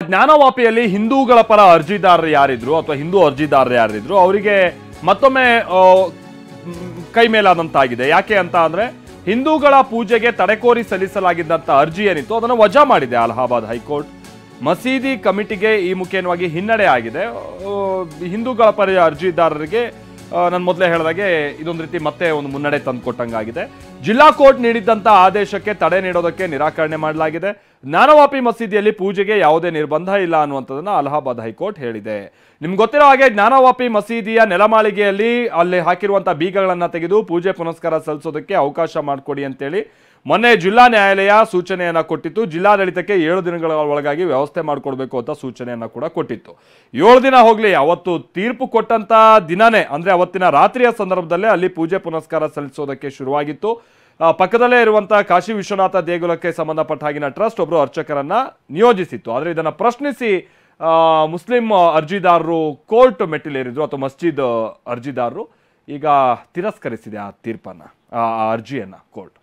ಜ್ಞಾನವಾಪಿಯಲ್ಲಿ ಹಿಂದೂಗಳ ಪರ ಅರ್ಜಿದಾರರು ಯಾರಿದ್ರು ಅಥವಾ ಹಿಂದೂ ಅರ್ಜಿದಾರರು ಯಾರಿದ್ರು ಅವರಿಗೆ ಮತ್ತೊಮ್ಮೆ ಕೈ ಮೇಲಾದಂತಾಗಿದೆ. ಯಾಕೆ ಅಂತ ಅಂದ್ರೆ ಹಿಂದೂಗಳ ಪೂಜೆಗೆ ತಡೆಕೋರಿ ಸಲ್ಲಿಸಲಾಗಿದ್ದಂತ ಅರ್ಜಿ ಏನಿತ್ತು ಅದನ್ನು ವಜಾ ಮಾಡಿದೆ ಅಲಹಾಬಾದ್ ಹೈಕೋರ್ಟ್. ಮಸೀದಿ ಕಮಿಟಿಗೆ ಈ ಮುಖೇನವಾಗಿ ಹಿನ್ನಡೆ ಆಗಿದೆ. ಹಿಂದೂಗಳ ಪರ ಅರ್ಜಿದಾರರಿಗೆ ನಾನು ಮೊದಲೇ ಹೇಳಿದಾಗೆ ಇದೊಂದು ರೀತಿ ಮತ್ತೆ ಒಂದು ಮುನ್ನಡೆ ತಂದುಕೊಟ್ಟಂಗಾಗಿದೆ. ಜಿಲ್ಲಾ ಕೋರ್ಟ್ ನೀಡಿದ್ದಂಥ ಆದೇಶಕ್ಕೆ ತಡೆ ನೀಡೋದಕ್ಕೆ ನಿರಾಕರಣೆ ಮಾಡಲಾಗಿದೆ. ಜ್ಞಾನವಾಪಿ ಮಸೀದಿಯಲ್ಲಿ ಪೂಜೆಗೆ ಯಾವುದೇ ನಿರ್ಬಂಧ ಇಲ್ಲ ಅನ್ನುವಂಥದ್ದನ್ನ ಅಲಹಾಬಾದ್ ಹೈಕೋರ್ಟ್ ಹೇಳಿದೆ. ನಿಮ್ಗೆ ಗೊತ್ತಿರೋ ಹಾಗೆ ಜ್ಞಾನವಾಪಿ ಮಸೀದಿಯ ನೆಲಮಾಳಿಗೆಯಲ್ಲಿ ಅಲ್ಲಿ ಹಾಕಿರುವಂತಹ ಬೀಗಗಳನ್ನ ತೆಗೆದು ಪೂಜೆ ಪುನಸ್ಕಾರ ಸಲ್ಲಿಸೋದಕ್ಕೆ ಅವಕಾಶ ಮಾಡಿಕೊಡಿ ಅಂತೇಳಿ ಮೊನ್ನೆ ಜಿಲ್ಲಾ ನ್ಯಾಯಾಲಯ ಸೂಚನೆಯನ್ನ ಕೊಟ್ಟಿತ್ತು. ಜಿಲ್ಲಾಡಳಿತಕ್ಕೆ 7 ದಿನಗಳ ಒಳಗಾಗಿ ವ್ಯವಸ್ಥೆ ಮಾಡಿಕೊಡ್ಬೇಕು ಅಂತ ಸೂಚನೆಯನ್ನ ಕೂಡ ಕೊಟ್ಟಿತ್ತು. 7 ದಿನ ಹೋಗ್ಲಿ, ಅವತ್ತು ತೀರ್ಪು ಕೊಟ್ಟಂತ ದಿನನೇ ಅಂದ್ರೆ ಅವತ್ತಿನ ರಾತ್ರಿಯ ಸಂದರ್ಭದಲ್ಲೇ ಅಲ್ಲಿ ಪೂಜೆ ಪುನಸ್ಕಾರ ಸಲ್ಲಿಸೋದಕ್ಕೆ ಶುರುವಾಗಿತ್ತು. ಪಕ್ಕದಲ್ಲೇ ಇರುವಂತಹ ಕಾಶಿ ವಿಶ್ವನಾಥ ದೇಗುಲಕ್ಕೆ ಸಂಬಂಧಪಟ್ಟ ಹಾಗಿನ ಟ್ರಸ್ಟ್ ಒಬ್ರು ಅರ್ಚಕರನ್ನ ನಿಯೋಜಿಸಿತ್ತು. ಆದ್ರೆ ಇದನ್ನ ಪ್ರಶ್ನಿಸಿ ಮುಸ್ಲಿಂ ಅರ್ಜಿದಾರರು ಕೋರ್ಟ್ ಮೆಟ್ಟಿಲೇರಿದ್ರು ಅಥವಾ ಮಸ್ಜಿದ್ ಅರ್ಜಿದಾರರು ಈಗ ತಿರಸ್ಕರಿಸಿದೆ ಆ ತೀರ್ಪನ್ನ, ಆ ಅರ್ಜಿಯನ್ನ ಕೋರ್ಟ್.